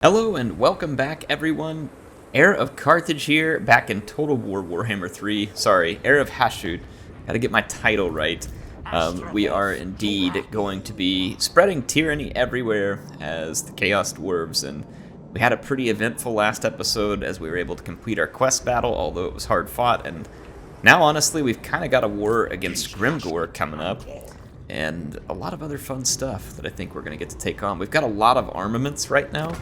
Hello and welcome back, everyone. HeirofCarthage here, back in Total War Warhammer 3. Sorry, Heir of Hashut. Gotta get my title right. We are indeed going to be spreading tyranny everywhere as the Chaos Dwarves, and we had a pretty eventful last episode as we were able to complete our quest battle, although it was hard fought, and now honestly we've kind of got a war against Grimgor coming up. And a lot of other fun stuff that I think we're going to get to take on. We've got a lot of armaments right now.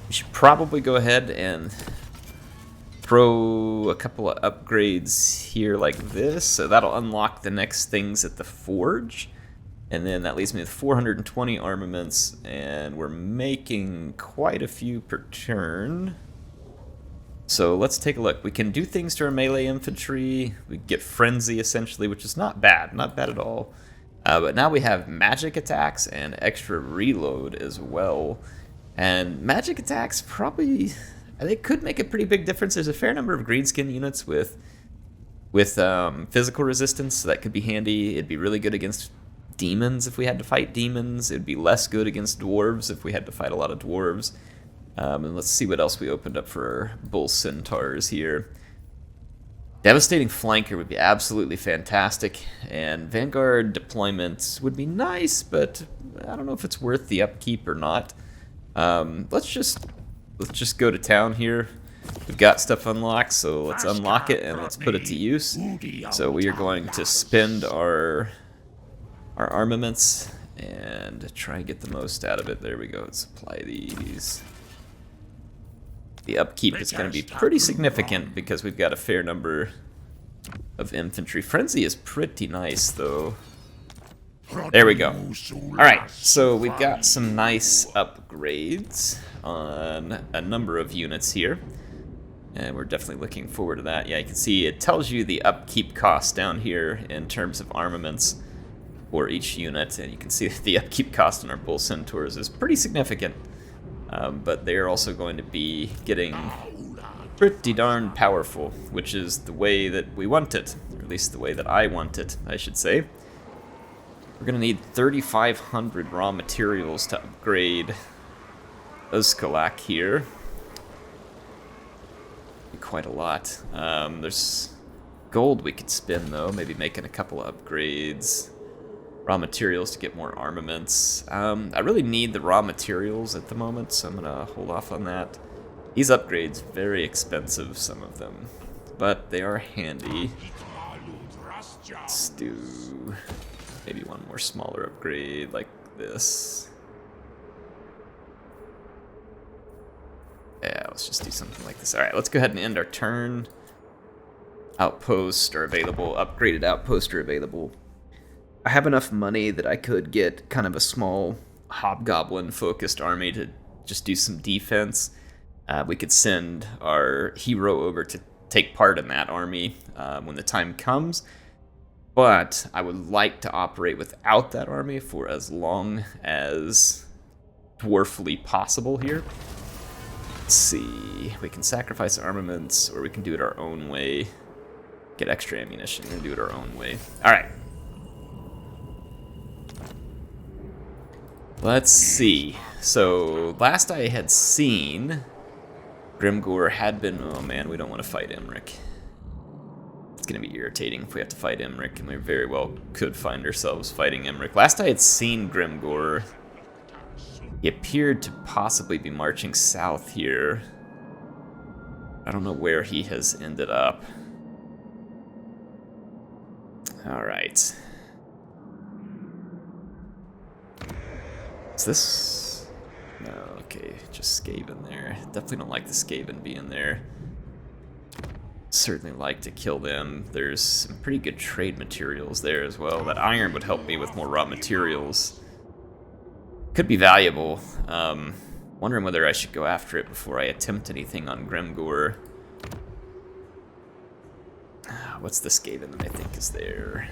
We should probably go ahead and throw a couple of upgrades here like this. So that'll unlock the next things at the forge. And then that leaves me with 420 armaments. And we're making quite a few per turn. So let's take a look. We can do things to our melee infantry. We get Frenzy essentially, which is not bad. Not bad at all. But now we have magic attacks and extra reload as well. And magic attacks probably, they could make a pretty big difference. There's a fair number of greenskin units with physical resistance, so that could be handy. It'd be really good against demons if we had to fight demons. It'd be less good against dwarves if we had to fight a lot of dwarves. And let's see what else we opened up for bull centaurs here. Devastating flanker would be absolutely fantastic, and Vanguard deployment would be nice, but I don't know if it's worth the upkeep or not. Let's just go to town here. We've got stuff unlocked, so let's unlock it and let's put it to use. So we are going to spend our armaments and try and get the most out of it. There we go. Let's apply these. The upkeep is going to be pretty significant because we've got a fair number of infantry. Frenzy is pretty nice, though. There we go. Alright, so we've got some nice upgrades on a number of units here. And we're definitely looking forward to that. Yeah, you can see it tells you the upkeep cost down here in terms of armaments for each unit. And you can see the upkeep cost on our bull centaurs is pretty significant. But they are also going to be getting pretty darn powerful, which is the way that we want it, or at least the way that I want it, I should say. We're going to need 3,500 raw materials to upgrade Oskalak here. Quite a lot. There's gold we could spend, though, maybe making a couple of upgrades. Raw materials to get more armaments. I really need the raw materials at the moment, so I'm gonna hold off on that. These upgrades, very expensive, some of them, but they are handy. Let's do maybe one more smaller upgrade like this. Yeah, let's just do something like this. Alright, let's go ahead and end our turn. Outposts are available, upgraded outposts are available. I have enough money that I could get kind of a small hobgoblin-focused army to just do some defense. We could send our hero over to take part in that army when the time comes. But I would like to operate without that army for as long as dwarfly possible here. Let's see. We can sacrifice armaments, or we can do it our own way. Get extra ammunition and do it our own way. All right. Let's see. So, last I had seen, Grimgor had been... Oh man, we don't want to fight Emmerich. It's going to be irritating if we have to fight Emmerich, and we very well could find ourselves fighting Emmerich. Last I had seen Grimgor, he appeared to possibly be marching south here. I don't know where he has ended up. Alright. Is this... No, okay, just Skaven there. Definitely don't like the Skaven being there. Certainly like to kill them. There's some pretty good trade materials there as well. That iron would help me with more raw materials. Could be valuable. Wondering whether I should go after it before I attempt anything on Grimgor. What's the Skaven that I think is there?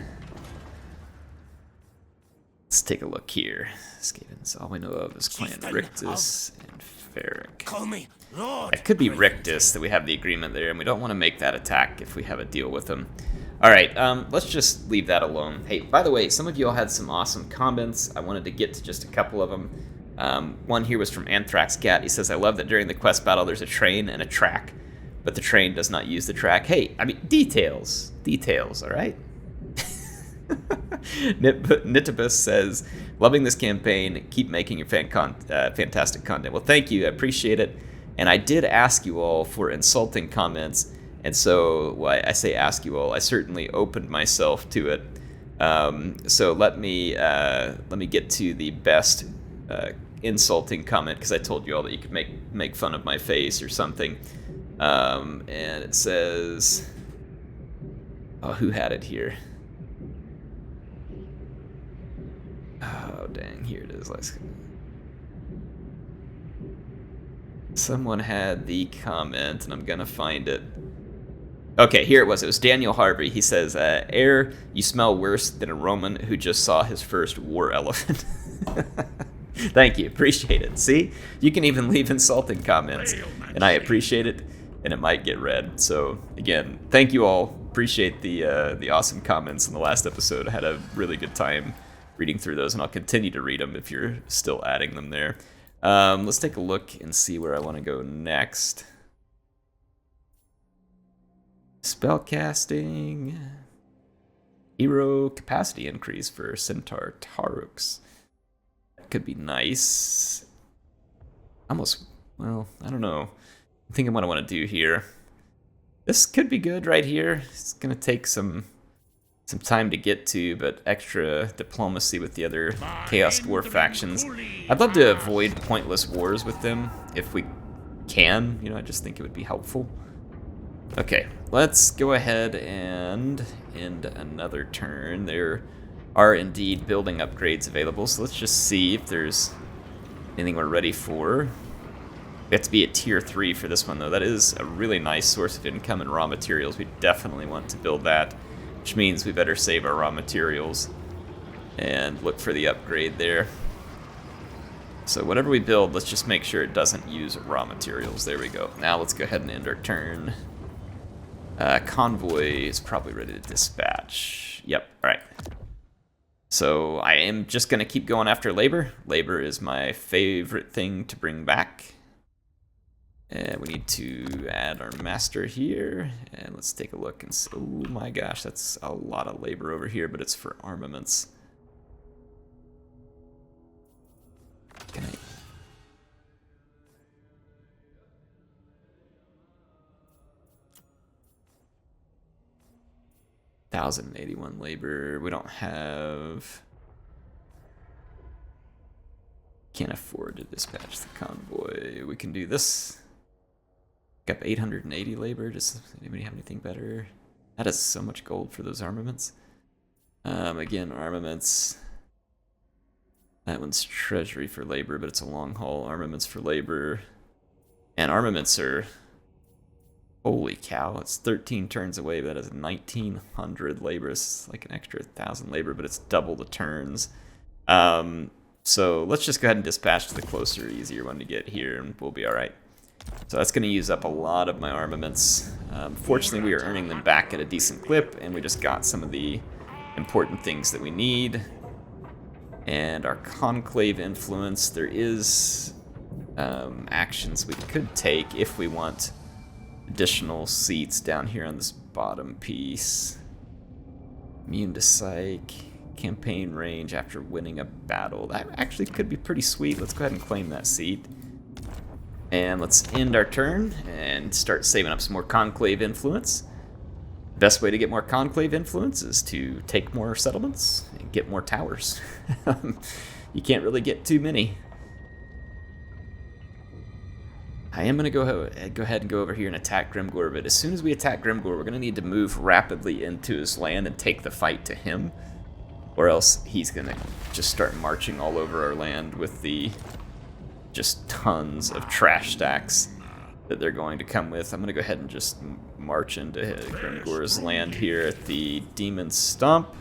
Let's take a look here. Skavens, all we know of is Clan Rictus and Ferric. Call me Lord. It could be Rictus that we have the agreement there, and we don't want to make that attack if we have a deal with him. Alright, let's just leave that alone. Hey, by the way, some of you all had some awesome comments. I wanted to get to just a couple of them. One here was from Anthrax Cat. He says, I love that during the quest battle there's a train and a track, but the train does not use the track. Hey, I mean, details. Details, all right? Nitibus says, loving this campaign. Keep making your fantastic content. Well, thank you. I appreciate it. And I did ask you all for insulting comments. And so well, I say ask you all. I certainly opened myself to it. So let me get to the best insulting comment, because I told you all that you could make fun of my face or something. And it says, oh, who had it here? Oh, dang, here it is. Someone had the comment, and I'm gonna find it. Okay, here it was. It was Daniel Harvey. He says, Air, you smell worse than a Roman who just saw his first war elephant. Thank you. Appreciate it. See? You can even leave insulting comments, and I appreciate it, and it might get read. So, again, thank you all. Appreciate the awesome comments in the last episode. I had a really good time reading through those, and I'll continue to read them if you're still adding them there. Let's take a look and see where I want to go next. Spellcasting. Hero capacity increase for Centaur Taruks. That could be nice. Almost, well, I don't know. I'm thinking what I want to do here. This could be good right here. It's going to take some time to get to, but extra diplomacy with the other Chaos Dwarf factions. I'd love to avoid pointless wars with them if we can. You know, I just think it would be helpful. Okay, let's go ahead and end another turn. There are indeed building upgrades available, so let's just see if there's anything we're ready for. We have to be at tier 3 for this one, though. That is a really nice source of income and raw materials. We definitely want to build that, which means we better save our raw materials and look for the upgrade there. So whatever we build, let's just make sure it doesn't use raw materials. There we go. Now let's go ahead and end our turn. Convoy is probably ready to dispatch. Yep, all right. So I am just going to keep going after labor. Labor is my favorite thing to bring back. And we need to add our master here. And let's take a look and see. Oh my gosh, that's a lot of labor over here, but it's for armaments. Can I... 1,081 labor. We don't have... Can't afford to dispatch the convoy. We can do this. Got 880 labor. Does anybody have anything better? That is so much gold for those armaments. Again, armaments. That one's treasury for labor, but it's a long haul. Armaments for labor. And armaments are... Holy cow, it's 13 turns away, but that is 1,900 labor. It's like an extra 1,000 labor, but it's double the turns. So let's just go ahead and dispatch to the closer, easier one to get here, and we'll be alright. So that's going to use up a lot of my armaments. Fortunately, we are earning them back at a decent clip, and we just got some of the important things that we need. And our conclave influence, there is actions we could take if we want additional seats down here on this bottom piece. Immune to psych, campaign range after winning a battle. That actually could be pretty sweet. Let's go ahead and claim that seat. And let's end our turn and start saving up some more conclave influence. Best way to get more conclave influence is to take more settlements and get more towers. You can't really get too many. I am going to go ahead and go over here and attack Grimgor, but as soon as we attack Grimgor, we're going to need to move rapidly into his land and take the fight to him, or else he's going to just start marching all over our land with the just tons of trash stacks that they're going to come with. I'm going to go ahead and just march into Grimgor's land here at the Demon Stump.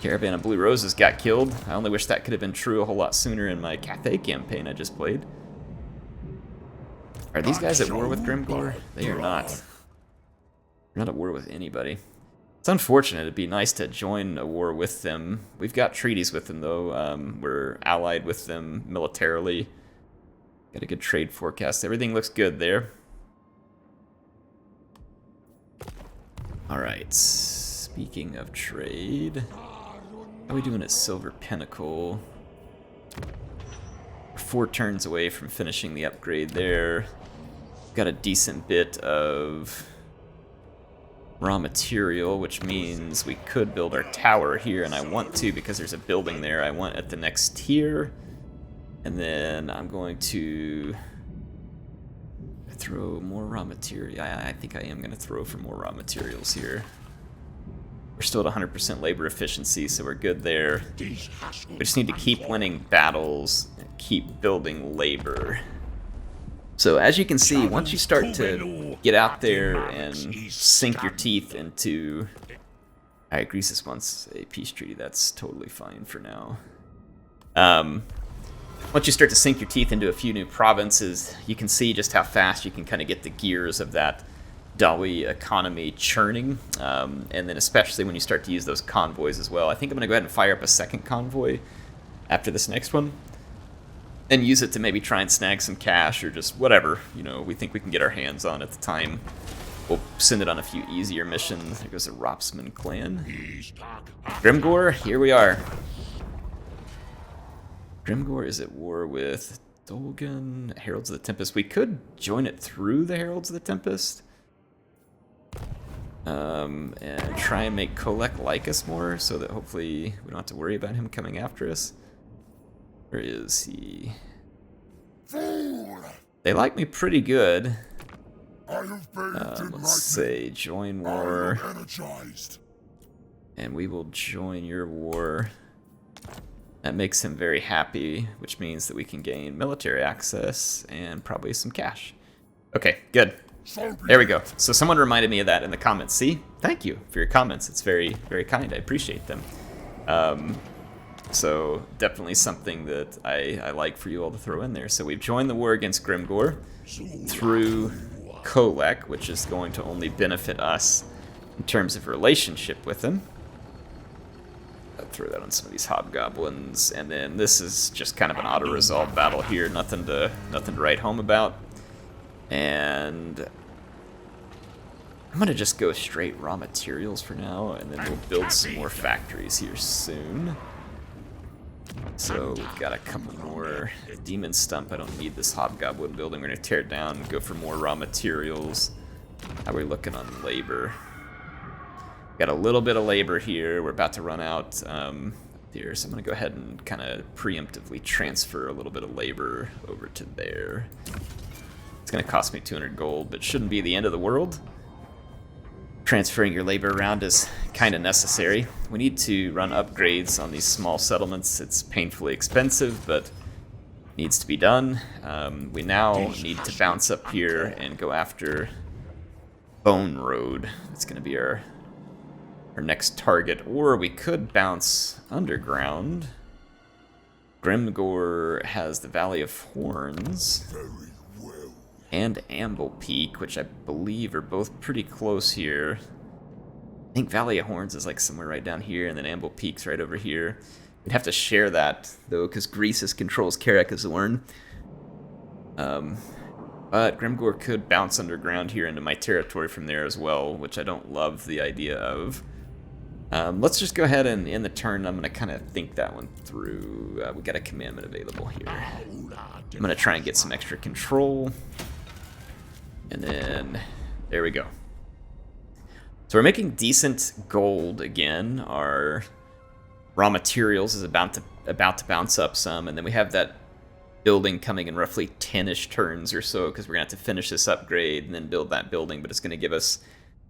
Caravan of Blue Roses got killed. I only wish that could have been true a whole lot sooner in my Cathay campaign I just played. Are these guys at war with Grimgor? They are not. They're not at war with anybody. It's unfortunate. It'd be nice to join a war with them. We've got treaties with them, though. We're allied with them militarily. Got a good trade forecast. Everything looks good there. Alright. Speaking of trade, how are we doing at Silver Pinnacle? We're 4 turns away from finishing the upgrade there. Got a decent bit of raw material, which means we could build our tower here, and I want to because there's a building there I want at the next tier. And then I'm going to throw more raw material. I think I am going to throw for more raw materials here. We're still at 100% labor efficiency, so we're good there. We just need to keep winning battles and keep building labor. So as you can see, once you start to get out there and sink your teeth into... Alright, Greece wants a peace treaty. That's totally fine for now. Once you start to sink your teeth into a few new provinces, you can see just how fast you can kind of get the gears of that Dawi economy churning. And then especially when you start to use those convoys as well. I think I'm going to go ahead and fire up a second convoy after this next one. And use it to maybe try and snag some cash or just whatever, you know, we think we can get our hands on at the time. We'll send it on a few easier missions. There goes the Ropsman clan. Grimgor, here we are. Grimgor is at war with Dolgan, Heralds of the Tempest. We could join it through the Heralds of the Tempest. And try and make Kolek like us more so that hopefully we don't have to worry about him coming after us. Where is he? They like me pretty good. Let's say join war. And we will join your war. That makes him very happy, which means that we can gain military access and probably some cash. Okay, good. There we go. So someone reminded me of that in the comments. See? Thank you for your comments. It's very, very kind. I appreciate them. So definitely something that I like for you all to throw in there. So we've joined the war against Grimgor through Kolek, which is going to only benefit us in terms of relationship with him. I'll throw that on some of these hobgoblins, and then this is just kind of an auto-resolve battle here. Nothing to write home about. And I'm gonna just go straight raw materials for now, and then we'll build some more factories here soon. So we've got a couple more. Demon Stump, I don't need this hobgoblin building. We're going to tear it down and go for more raw materials. How are we looking on labor? Got a little bit of labor here. We're about to run out here, so I'm going to go ahead and kind of preemptively transfer a little bit of labor over to there. It's going to cost me 200 gold, but shouldn't be the end of the world. Transferring your labor around is kind of necessary. We need to run upgrades on these small settlements. It's painfully expensive, but needs to be done. We now need to bounce up here and go after Bone Road. It's going to be our next target. Or we could bounce underground. Grimgor has the Valley of Horns and Amble Peak, which I believe are both pretty close here. I think Valley of Horns is like somewhere right down here, and then Amble Peak's right over here. We'd have to share that, though, because Greece controls Karakazorn. But Grimgor could bounce underground here into my territory from there as well, which I don't love the idea of. Let's just go ahead and in the turn, I'm going to kind of think that one through. We got a commandment available here. I'm going to try and get some extra control. And then, there we go. So we're making decent gold again. Our raw materials is about to bounce up some, and then we have that building coming in roughly 10-ish turns or so, because we're going to have to finish this upgrade and then build that building, but it's going to give us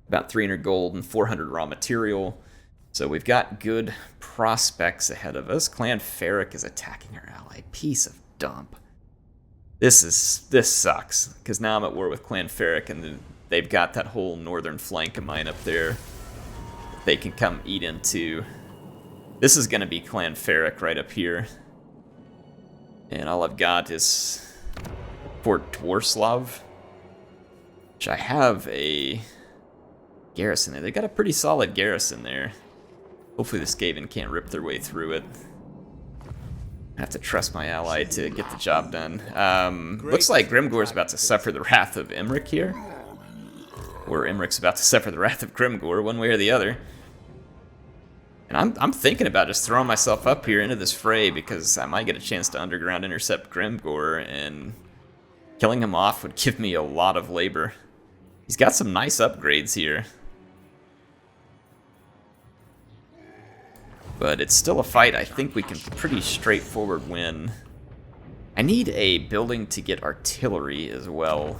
about 300 gold and 400 raw material. So we've got good prospects ahead of us. Clan Ferric is attacking our ally. Piece of dump. This sucks, because now I'm at war with Clan Ferric, and they've got that whole northern flank of mine up there they can come eat into. This is going to be Clan Ferric right up here. And all I've got is Fort Dwarslav, which I have a garrison there. They got a pretty solid garrison there. Hopefully the Skaven can't rip their way through it. I have to trust my ally to get the job done. Looks like Grimgor's about to suffer the wrath of Imric here. Or Imric's about to suffer the wrath of Grimgor, one way or the other. And I'm thinking about just throwing myself up here into this fray because I might get a chance to underground intercept Grimgor, and killing him off would give me a lot of labor. He's got some nice upgrades here. But it's still a fight I think we can pretty straightforward win. I need a building to get artillery as well.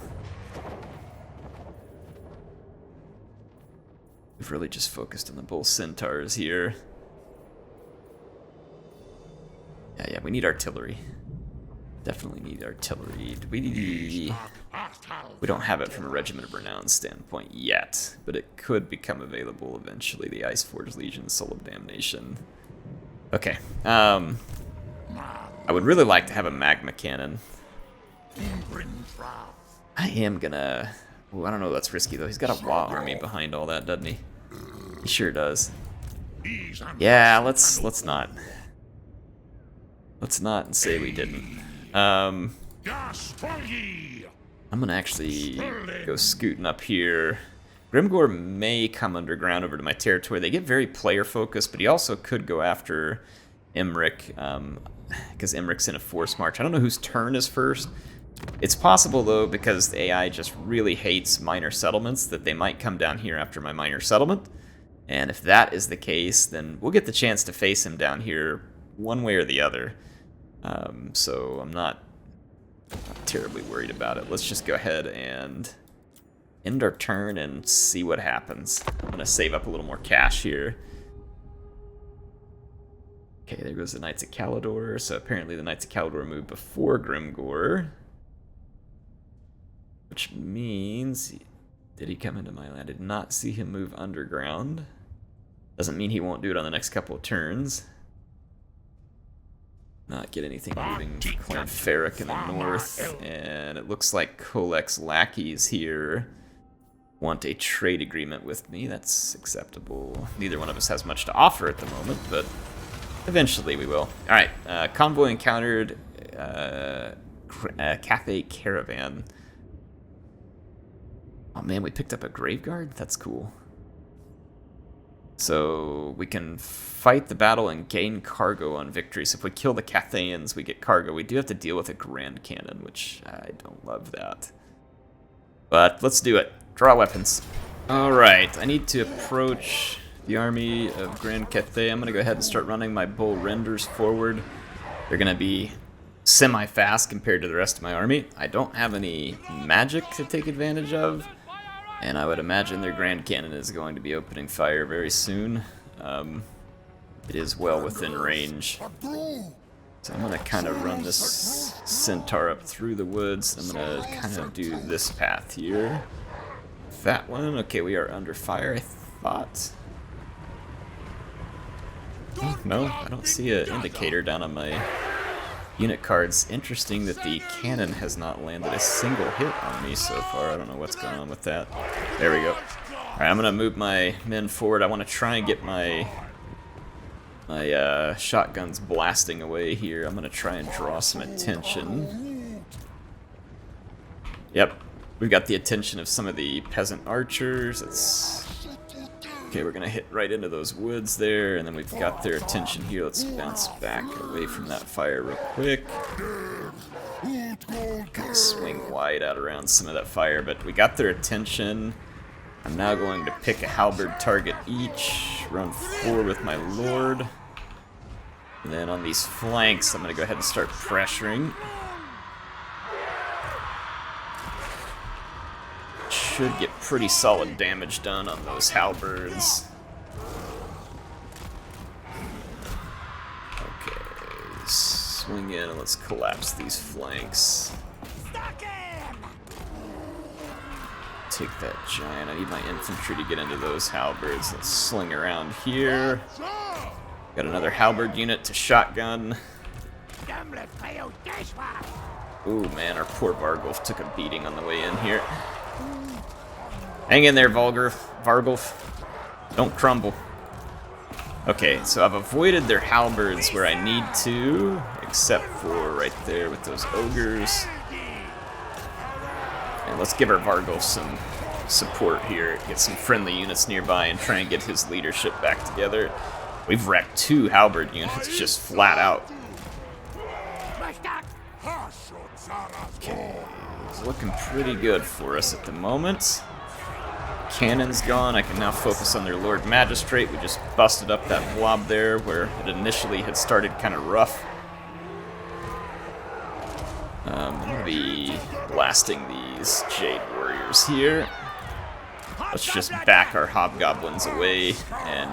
We've really just focused on the bull centaurs here. Yeah, we need artillery. Definitely need artillery. We don't have it from a Regiment of Renown standpoint yet, but it could become available eventually. The Iceforge Legion, Soul of Damnation. Okay. I would really like to have a magma cannon. I am gonna... Ooh, I don't know, that's risky though. He's got a Wa army behind all that, doesn't he? He sure does. Yeah, let's not. Let's not and say we didn't. I'm gonna actually go scooting up here. Grimgor may come underground over to my territory. They get very player focused, but he also could go after Imric, because Imric's in a force march. I don't know whose turn is first. It's possible though, because the AI just really hates minor settlements, that they might come down here after my minor settlement. And if that is the case, then we'll get the chance to face him down here one way or the other. So I'm not terribly worried about it. Let's just go ahead and end our turn and see what happens. I'm going to save up a little more cash here. Okay, there goes the Knights of Calidor. So apparently the Knights of Calidor moved before Grimgor. Which means... Did he come into my land? I did not see him move underground. Doesn't mean he won't do it on the next couple of turns. Not get anything moving. Clan Ferric in the north. And it looks like Kolek's lackeys here want a trade agreement with me. That's acceptable. Neither one of us has much to offer at the moment, but eventually we will. Alright, convoy encountered Cathay Caravan. Oh man, we picked up a Graveguard? That's cool. So we can fight the battle and gain cargo on victory. So if we kill the Cathayans, we get cargo. We do have to deal with a Grand Cannon, which I don't love that. But let's do it. Draw weapons. Alright, I need to approach the army of Grand Cathay. I'm going to go ahead and start running my Bull Renders forward. They're going to be semi-fast compared to the rest of my army. I don't have any magic to take advantage of. And I would imagine their Grand Cannon is going to be opening fire very soon. It is well within range. So I'm going to kind of run this Centaur up through the woods. I'm going to kind of do this path here. That one. Okay, we are under fire, I thought. Oh, no, I don't see an indicator down on my unit cards. Interesting that the cannon has not landed a single hit on me so far. I don't know what's going on with that. There we go. Alright, I'm going to move my men forward. I want to try and get my shotguns blasting away here. I'm going to try and draw some attention. Yep, we've got the attention of some of the peasant archers. Okay, we're going to hit right into those woods there, and then we've got their attention here. Let's bounce back away from that fire real quick. Kind of swing wide out around some of that fire, but we got their attention. I'm now going to pick a halberd target each, run forward with my lord. And then on these flanks, I'm going to go ahead and start pressuring. Should get pretty solid damage done on those halberds. Okay, swing in and let's collapse these flanks. Take that giant. I need my infantry to get into those halberds. Let's sling around here. Got another halberd unit to shotgun. Ooh man, our poor Vargulf took a beating on the way in here. Hang in there, Vargulf. Don't crumble. Okay, so I've avoided their halberds where I need to, except for right there with those ogres. And let's give our Vargulf some support here, get some friendly units nearby, and try and get his leadership back together. We've wrecked 2 halberd units just flat out. Okay, it's looking pretty good for us at the moment. Cannon's gone. I can now focus on their Lord Magistrate. We just busted up that blob there where it initially had started kind of rough. I'm going to be blasting these Jade Warriors here. Let's just back our Hobgoblins away and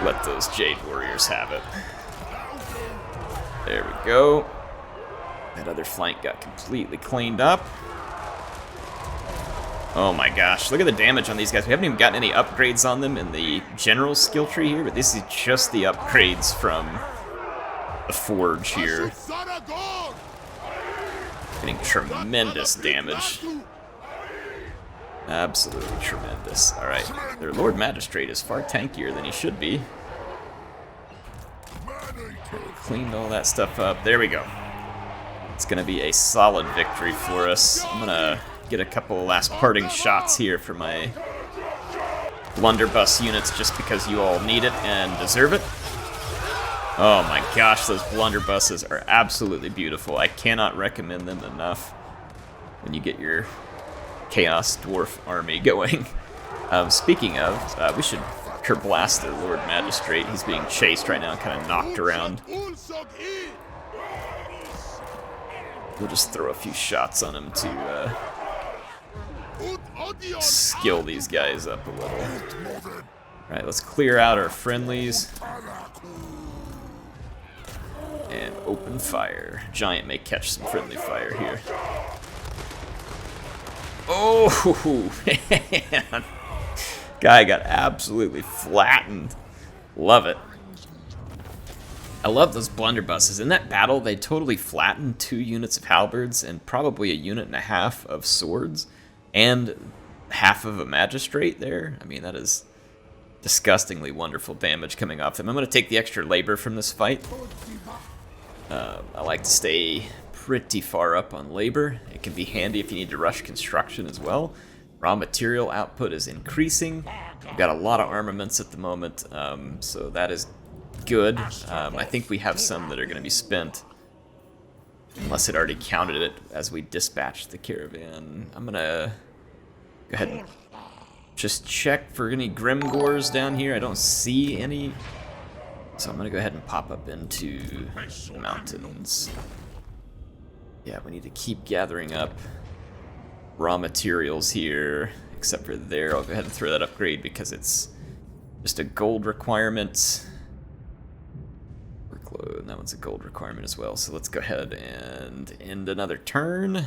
let those Jade Warriors have it. There we go. That other flank got completely cleaned up. Oh my gosh, look at the damage on these guys. We haven't even gotten any upgrades on them in the general skill tree here, but this is just the upgrades from the Forge here. Getting tremendous damage. Absolutely tremendous. Alright, their Lord Magistrate is far tankier than he should be. Okay, cleaned all that stuff up. There we go. It's going to be a solid victory for us. I'm going to get a couple last parting shots here for my blunderbuss units just because you all need it and deserve it. Oh my gosh, those blunderbusses are absolutely beautiful. I cannot recommend them enough when you get your Chaos Dwarf army going. Speaking of, we should blast their Lord Magistrate. He's being chased right now, kind of knocked around. We'll just throw a few shots on him to skill these guys up a little. Alright, let's clear out our friendlies. And open fire. Giant may catch some friendly fire here. Oh, man. Guy got absolutely flattened. Love it. I love those blunderbusses. In that battle, they totally flattened 2 units of halberds and probably a unit and a half of swords and half of a magistrate there. I mean, that is disgustingly wonderful damage coming off them. I'm going to take the extra labor from this fight. I like to stay pretty far up on labor. It can be handy if you need to rush construction as well. Raw material output is increasing. We've got a lot of armaments at the moment, so that is good. I think we have some that are going to be spent, unless it already counted it as we dispatched the caravan. I'm going to go ahead and just check for any Grimgors down here. I don't see any, so I'm going to go ahead and pop up into the mountains. Yeah, we need to keep gathering up raw materials here, except for there. I'll go ahead and throw that upgrade because it's just a gold requirement. Workload, and that one's a gold requirement as well. So let's go ahead and end another turn.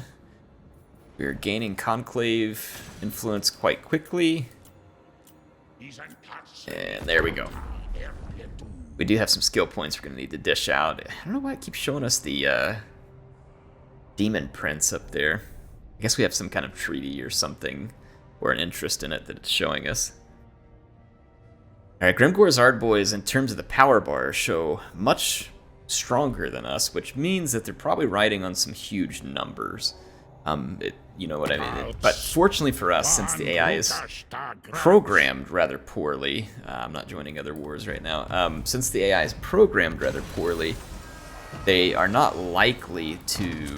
We're gaining Conclave influence quite quickly. And there we go. We do have some skill points we're going to need to dish out. I don't know why it keeps showing us the Demon Prince up there. I guess we have some kind of treaty or something, or an interest in it that it's showing us. Alright, Grimgor's Ardboys, in terms of the power bar, show much stronger than us, which means that they're probably riding on some huge numbers. You know what I mean? But fortunately for us, since the AI is programmed rather poorly, I'm not joining other wars right now, since the AI is programmed rather poorly, they are not likely to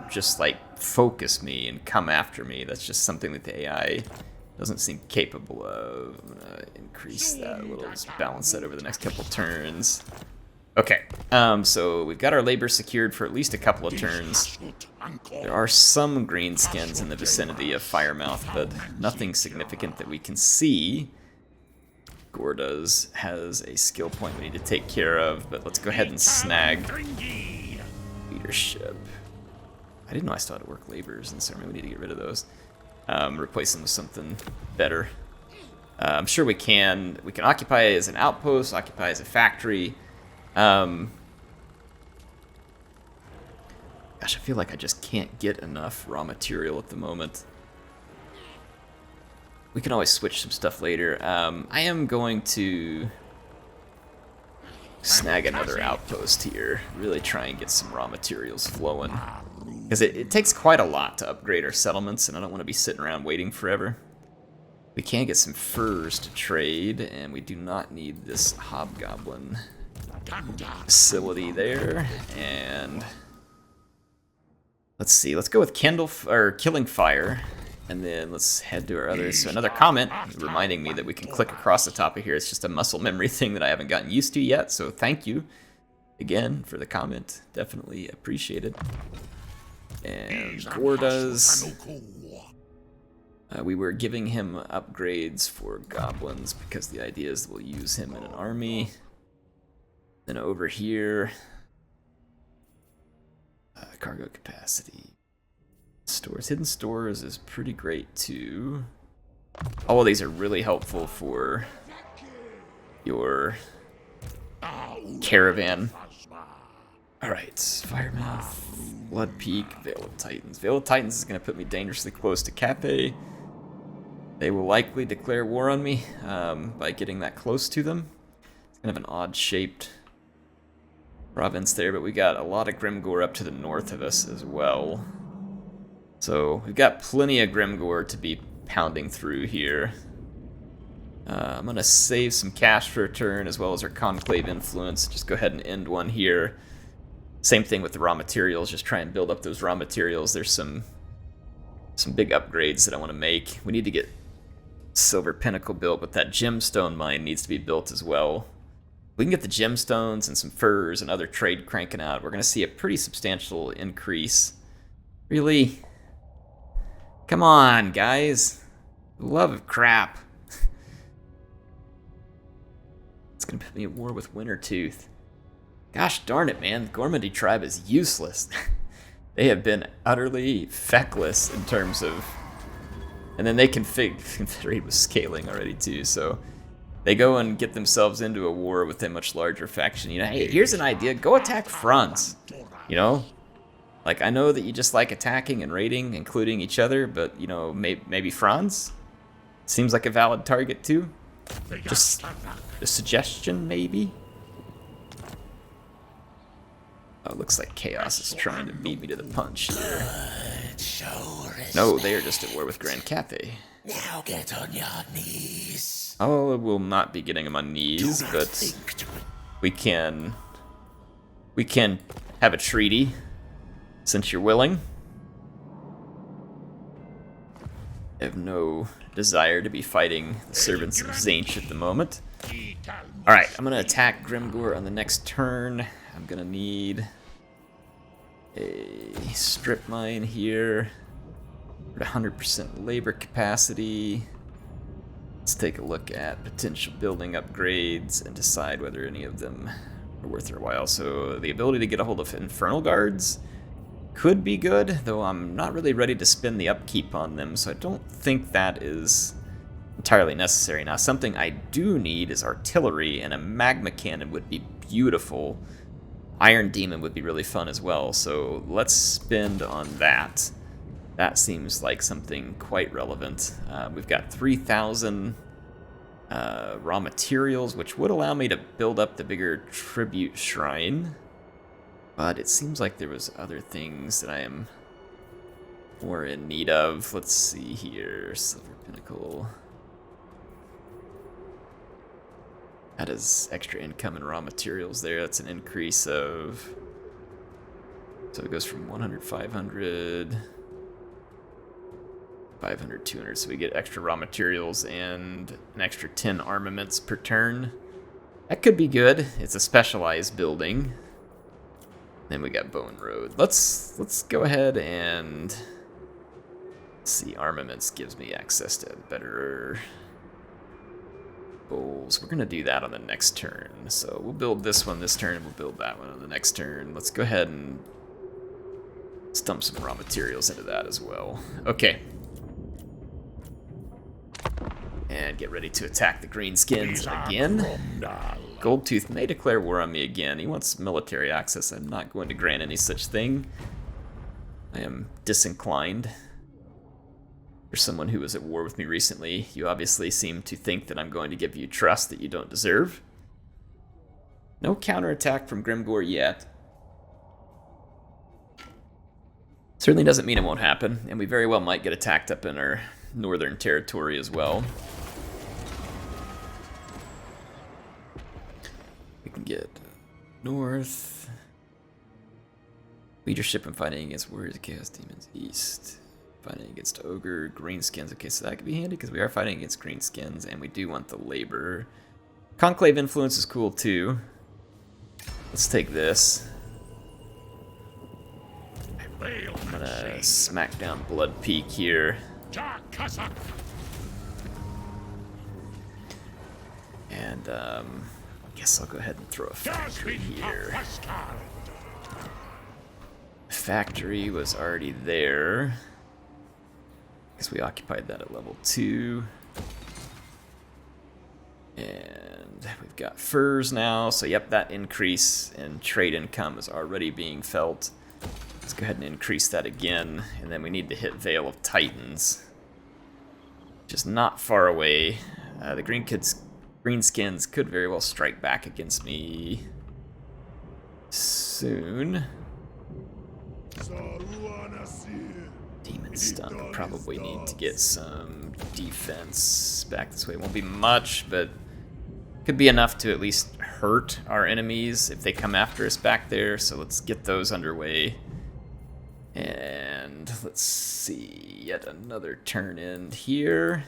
just like focus me and come after me. That's just something that the AI doesn't seem capable of. I'm gonna increase that a little, just balance that over the next couple turns. Okay, so we've got our labor secured for at least a couple of turns. There are some greenskins in the vicinity of Firemouth, but nothing significant that we can see. Gordas has a skill point we need to take care of, but let's go ahead and snag leadership. I didn't know I still had to work labors, and so we need to get rid of those. Replace them with something better. I'm sure we can. We can occupy it as an outpost, occupy it as a factory. Gosh, I feel like I just can't get enough raw material at the moment. We can always switch some stuff later. I am going to snag another outpost here. Really try and get some raw materials flowing. Because it takes quite a lot to upgrade our settlements, and I don't want to be sitting around waiting forever. We can get some furs to trade, and we do not need this hobgoblin facility there. And let's see, let's go with Killing Fire. And then let's head to our others. So another comment reminding me that we can click across the top of here. It's just a muscle memory thing that I haven't gotten used to yet. So thank you again for the comment. Definitely appreciated. And Gordas. We were giving him upgrades for goblins because the idea is we'll use him in an army. Then over here, cargo capacity. Stores, hidden stores is pretty great too. All of these are really helpful for your caravan. Alright, Firemouth, Blood Peak, Veil of Titans. Veil of Titans is going to put me dangerously close to Cathay. They will likely declare war on me by getting that close to them. It's kind of an odd-shaped province there, but we got a lot of Grimgor up to the north of us as well. So we've got plenty of Grimgor to be pounding through here. I'm going to save some cash for a turn as well as our Conclave influence. Just go ahead and end one here. Same thing with the raw materials. Just try and build up those raw materials. There's some big upgrades that I want to make. We need to get Silver Pinnacle built, but that gemstone mine needs to be built as well. We can get the gemstones and some furs and other trade cranking out. We're going to see a pretty substantial increase. Really? Come on, guys. Love of crap. It's going to put me at war with Wintertooth. Gosh darn it, man. The Gormandy tribe is useless. They have been utterly feckless in terms of... And then they confederate with scaling already, too, so... They go and get themselves into a war with a much larger faction. You know, hey, here's an idea. Go attack France. You know? Like, I know that you just like attacking and raiding, including each other, but, you know, maybe France? Seems like a valid target, too. Just a suggestion, maybe? Oh, it looks like Chaos is trying to beat me to the punch here. No, they are just at war with Grand Cathay. Now get on your knees. Oh, we'll not be getting them on knees, but we can have a treaty. Since you're willing. I have no desire to be fighting the servants of Tzeentch at the moment. Alright, I'm going to attack Grimgor on the next turn. I'm going to need a strip mine here. 100% labor capacity. Let's take a look at potential building upgrades and decide whether any of them are worth their while. So the ability to get a hold of Infernal Guards could be good, though I'm not really ready to spend the upkeep on them, so I don't think that is entirely necessary. Now, something I do need is artillery, and a magma cannon would be beautiful. Iron Demon would be really fun as well, so let's spend on that. That seems like something quite relevant. We've got 3,000 raw materials, which would allow me to build up the bigger tribute shrine. But it seems like there was other things that I am more in need of. Let's see here. Silver Pinnacle. That is extra income and raw materials there. That's an increase of... So it goes from 100, 500... 500, 200. So we get extra raw materials and an extra 10 armaments per turn. That could be good. It's a specialized building. Then we got Bone Road. Let's go ahead and see. Armaments gives me access to better goals. We're gonna do that on the next turn. So we'll build this one this turn, and we'll build that one on the next turn. Let's go ahead and stump some raw materials into that as well. Okay. And get ready to attack the Greenskins again. Goldtooth may declare war on me again. He wants military access. I'm not going to grant any such thing. I am disinclined. For someone who was at war with me recently, you obviously seem to think that I'm going to give you trust that you don't deserve. No counterattack from Grimgor yet. Certainly doesn't mean it won't happen, and we very well might get attacked up in our northern territory as well. We can get north. Leadership and fighting against warriors, chaos demons, east. Fighting against ogre, greenskins. Okay, so that could be handy because we are fighting against greenskins, and we do want the labor. Conclave influence is cool too. Let's take this. I'm gonna smack down Blood Peak here. And I guess I'll go ahead and throw a factory here. Factory was already there. Because we occupied that at level 2. And we've got furs now. So yep, that increase in trade income is already being felt. Let's go ahead and increase that again. And then we need to hit Vale of Titans, which is not far away. The greenskins could very well strike back against me soon. Demon stun will probably need to get some defense back this way. It won't be much, but could be enough to at least hurt our enemies if they come after us back there. So let's get those underway. And let's see, yet another turn in here.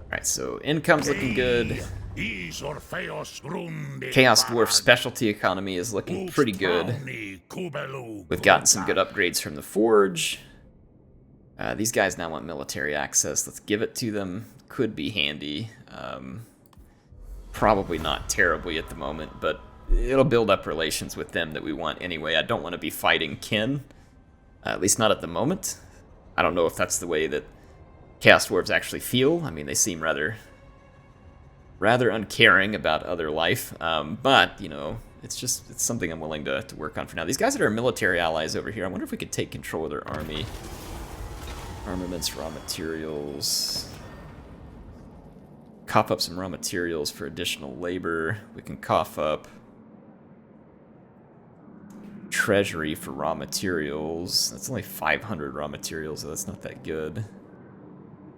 Alright, so income's looking good. Chaos Dwarf specialty economy is looking pretty good. We've gotten some good upgrades from the Forge. These guys now want military access. Let's give it to them. Could be handy. Probably not terribly at the moment, but it'll build up relations with them that we want anyway. I don't want to be fighting kin, at least not at the moment. I don't know if that's the way that Chaos Dwarves actually feel. I mean, they seem rather uncaring about other life, but, you know, it's something I'm willing to work on for now. These guys that are military allies over here, I wonder if we could take control of their army. Armaments, raw materials. Cough up some raw materials for additional labor. We can cough up treasury for raw materials. That's only 500 raw materials, so that's not that good.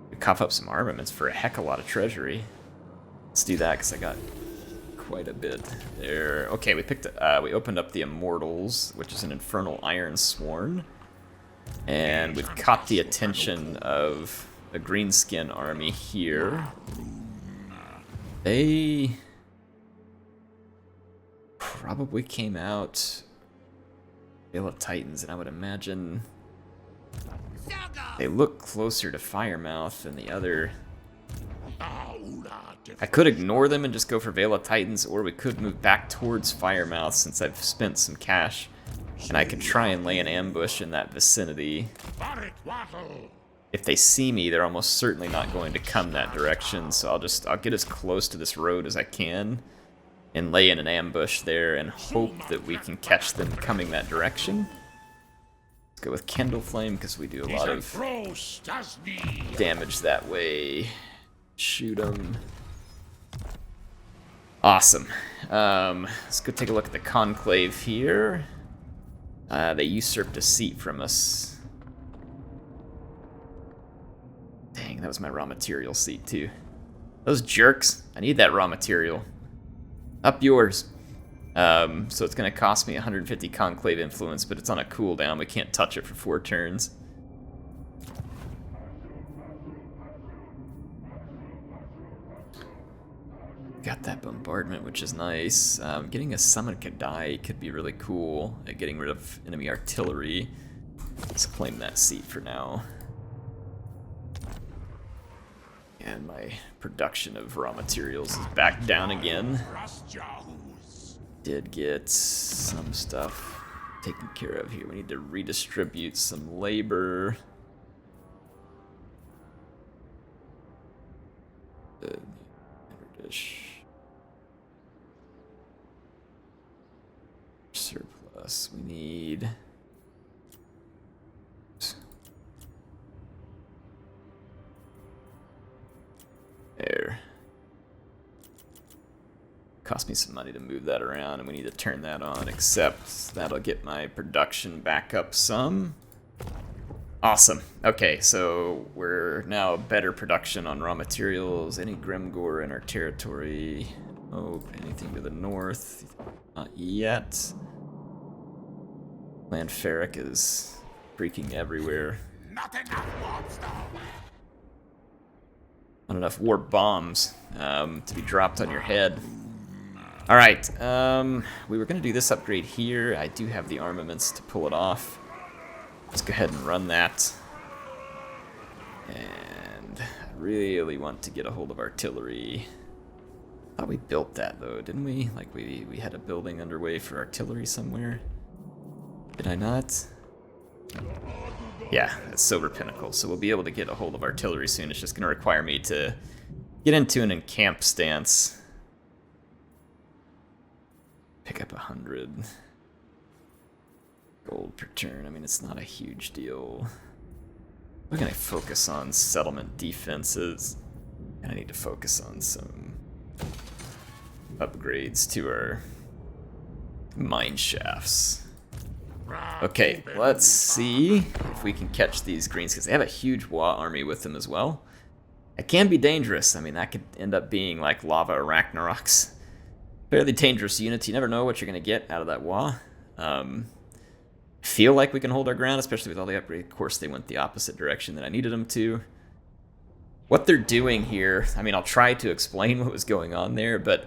We cough up some armaments for a heck of a lot of treasury. Let's do that because I got quite a bit there. Okay, we opened up the Immortals, which is an Infernal Iron Sworn, and we've caught the attention of a greenskin army here. They probably came out Vale of Titans, and I would imagine they look closer to Firemouth than the other. I could ignore them and just go for Vale of Titans, or we could move back towards Firemouth since I've spent some cash, and I could try and lay an ambush in that vicinity. If they see me, they're almost certainly not going to come that direction, so I'll get as close to this road as I can and lay in an ambush there and hope that we can catch them coming that direction. Let's go with Kindle Flame because we do a lot of damage that way. Shoot them. Awesome. Let's go take a look at the Conclave here. They usurped a seat from us. Dang, that was my raw material seat too. Those jerks. I need that raw material. Up yours. So it's going to cost me 150 Conclave influence, but it's on a cooldown. We can't touch it for 4 turns. Got that bombardment, which is nice. Getting a Summon Kadai could be really cool at getting rid of enemy artillery. Let's claim that seat for now. And my production of raw materials is back down again. Did get some stuff taken care of here. We need to redistribute some labor. Surplus. We need Cost me some money to move that around, and we need to turn that on, except that'll get my production back up some. Awesome. Okay, so we're now better production on raw materials. Any Grimgor in our territory? Oh, anything to the north? Not yet. Land Ferric is freaking everywhere. Not enough warpstone. Not enough warp bombs to be dropped on your head. All right, we were going to do this upgrade here. I do have the armaments to pull it off. Let's go ahead and run that. And I really want to get a hold of artillery. I thought we built that, though, didn't we? Like, we had a building underway for artillery somewhere. Did I not? Yeah, that's Silver Pinnacle, so we'll be able to get a hold of artillery soon. It's just going to require me to get into an encamp stance. Pick up 100 gold per turn. I mean, it's not a huge deal. We're going to focus on settlement defenses, and I need to focus on some upgrades to our mine shafts. Okay, let's see if we can catch these greens, because they have a huge Wa army with them as well. It can be dangerous. I mean, that could end up being like lava Arachnaroks. Fairly dangerous units. You never know what you're going to get out of that Wa. Feel like we can hold our ground, especially with all the upgrades. Of course, they went the opposite direction that I needed them to. What they're doing here, I mean, I'll try to explain what was going on there, but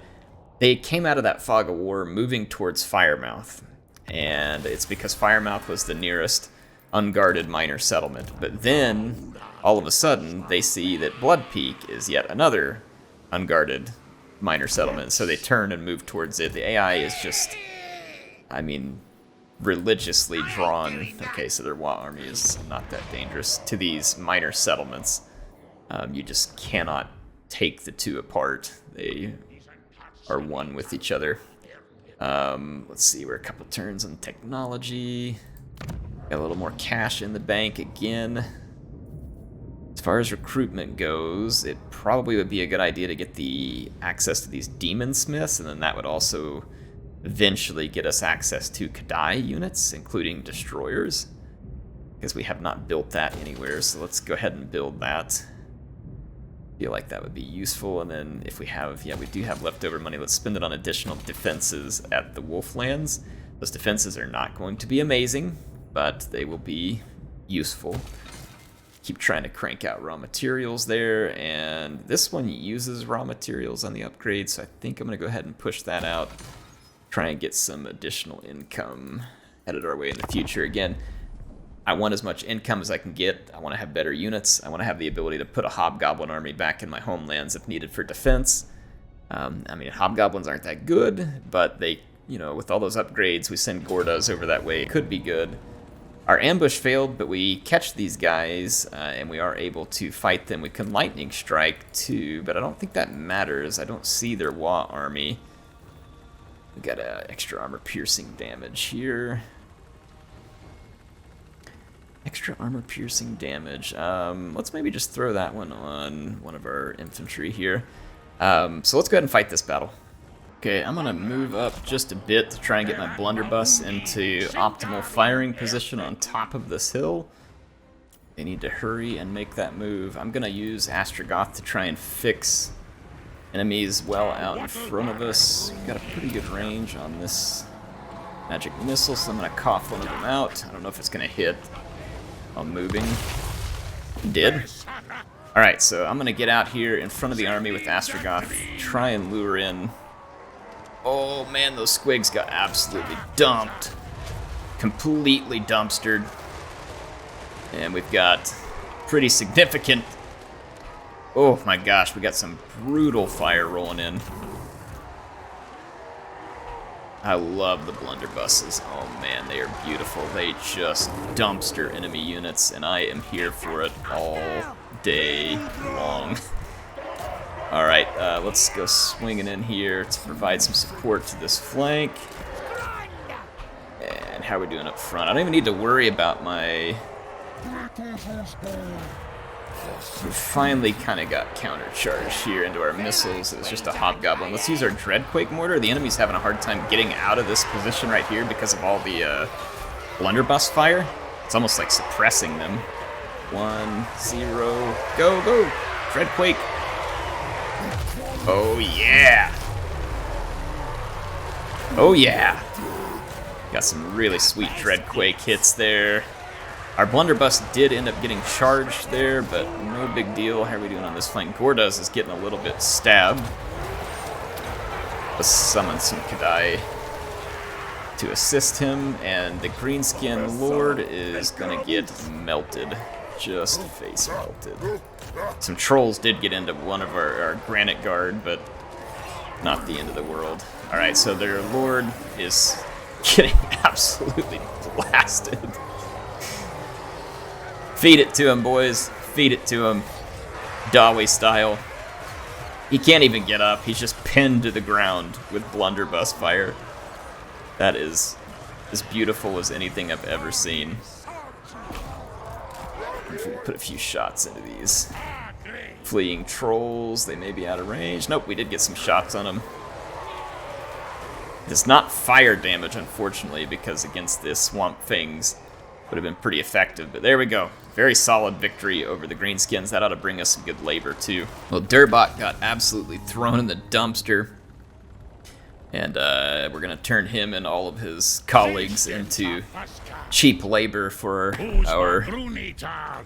they came out of that fog of war moving towards Firemouth. And it's because Firemouth was the nearest unguarded miner settlement. But then, all of a sudden, they see that Blood Peak is yet another unguarded miner settlement. So they turn and move towards it. The AI is just, I mean, religiously drawn. Okay, so their Wa army is not that dangerous to these miner settlements. You just cannot take the two apart. They are one with each other. Let's see, we're a couple turns on technology. Got a little more cash in the bank again. As far as recruitment goes, it probably would be a good idea to get the access to these demon smiths, and then that would also eventually get us access to Kadai units, including destroyers, because we have not built that anywhere. So let's go ahead and build that. Feel like that would be useful. And then if we have, yeah, we do have leftover money, let's spend it on additional defenses at the Wolflands. Those defenses are not going to be amazing, but they will be useful. Keep trying to crank out raw materials there, and this one uses raw materials on the upgrade, so I think I'm going to go ahead and push that out. Try and get some additional income headed our way in the future. Again, I want as much income as I can get. I want to have better units. I want to have the ability to put a Hobgoblin army back in my homelands if needed for defense. I mean, Hobgoblins aren't that good, but they, you know, with all those upgrades, we send Gordas over that way. It could be good. Our ambush failed, but we catch these guys, and we are able to fight them. We can lightning strike too, but I don't think that matters. I don't see their Wa army. We got extra armor piercing damage here. Extra armor piercing damage. Let's maybe just throw that one on one of our infantry here. So let's go ahead and fight this battle. Okay, I'm gonna move up just a bit to try and get my blunderbuss into optimal firing position on top of this hill. They need to hurry and make that move. I'm gonna use Astragoth to try and fix enemies well out in front of us. We've got a pretty good range on this magic missile, so I'm gonna cough one of them out. I don't know if it's gonna hit while moving. It did. Alright, so I'm gonna get out here in front of the army with Astragoth, try and lure in. Oh man, those squigs got absolutely dumped. Completely dumpstered. And we've got pretty significant... Oh my gosh, we got some brutal fire rolling in. I love the blunderbusses. Oh man, they are beautiful. They just dumpster enemy units, and I am here for it all day long. Alright, let's go swinging in here to provide some support to this flank. And how are we doing up front? I don't even need to worry about my We finally kind of got countercharged here into our missiles. It was just a hobgoblin. Let's use our Dreadquake mortar. The enemy's having a hard time getting out of this position right here because of all the blunderbuss fire. It's almost like suppressing them. 1, 0, go, go! Dreadquake! Oh yeah! Oh yeah! Got some really sweet Dreadquake hits there. Our blunderbuss did end up getting charged there, but no big deal. How are we doing on this flank? Gorduz is getting a little bit stabbed. Let's summon some Kadai to assist him, and the Greenskin Lord is gonna get melted. Just face melted. Some trolls did get into one of our Granite Guard, but not the end of the world. Alright, so their Lord is getting absolutely blasted. Feed it to him, boys. Feed it to him. Dawi style. He can't even get up. He's just pinned to the ground with blunderbuss fire. That is as beautiful as anything I've ever seen. If we put a few shots into these fleeing trolls, they may be out of range. Nope, we did get some shots on them. It's not fire damage, unfortunately, because against this Swamp Things would have been pretty effective. But there we go. Very solid victory over the Greenskins. That ought to bring us some good labor, too. Well, Durbot got absolutely thrown in the dumpster. And we're going to turn him and all of his colleagues into cheap labor for our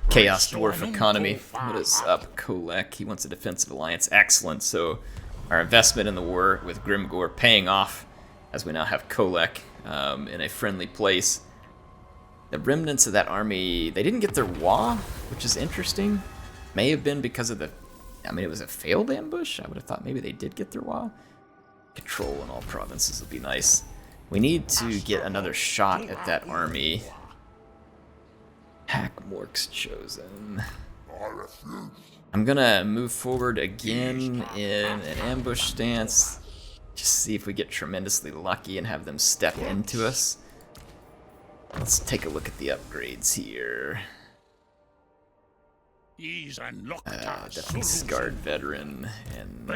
Chaos Dwarf economy. What is up, Kolek? He wants a defensive alliance. Excellent. So our investment in the war with Grimgor paying off, as we now have Kolek in a friendly place. The remnants of that army, they didn't get their Wa, which is interesting. May have been because of the... I mean, it was a failed ambush. I would have thought maybe they did get their Wa. Control in all provinces would be nice. We need to get another shot at that army. Hackmork's chosen. I'm gonna move forward again in an ambush stance. Just see if we get tremendously lucky and have them step into us. Let's take a look at the upgrades here. Definitely Scarred Veteran and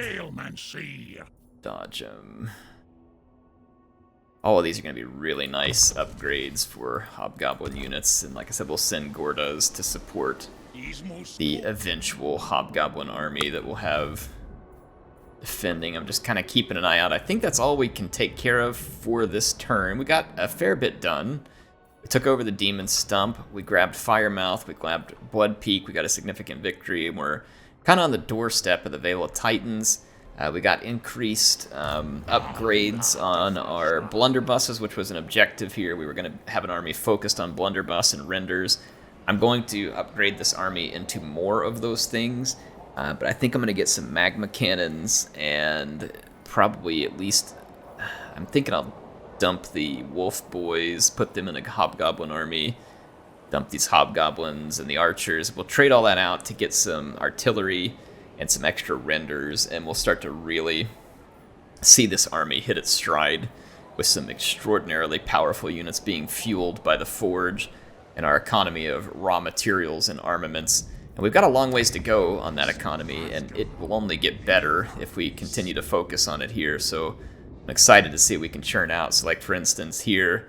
dodge him. All of these are going to be really nice upgrades for Hobgoblin units, and like I said, we'll send Gorduz to support the eventual Hobgoblin army that we'll have defending. I'm just kind of keeping an eye out. I think that's all we can take care of for this turn. We got a fair bit done. We took over the Demon Stump, we grabbed Firemouth, we grabbed Blood Peak, we got a significant victory, and we're kind of on the doorstep of the Veil of Titans. We got increased upgrades on our blunderbusses, which was an objective here. We were going to have an army focused on blunderbuss and renders. I'm going to upgrade this army into more of those things, but I think I'm going to get some magma cannons and probably at least, I'm thinking I'll dump the wolf boys, put them in a hobgoblin army, dump these hobgoblins and the archers. We'll trade all that out to get some artillery and some extra renders, and we'll start to really see this army hit its stride with some extraordinarily powerful units being fueled by the forge and our economy of raw materials and armaments. And we've got a long ways to go on that economy, and it will only get better if we continue to focus on it here. So I'm excited to see what we can churn out. So like, for instance, here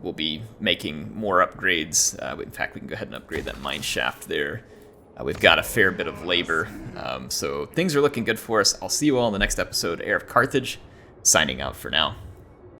we'll be making more upgrades. In fact, we can go ahead and upgrade that mine shaft there. We've got a fair bit of labor, so things are looking good for us. I'll see you all in the next episode. HeirofCarthage, signing out for now.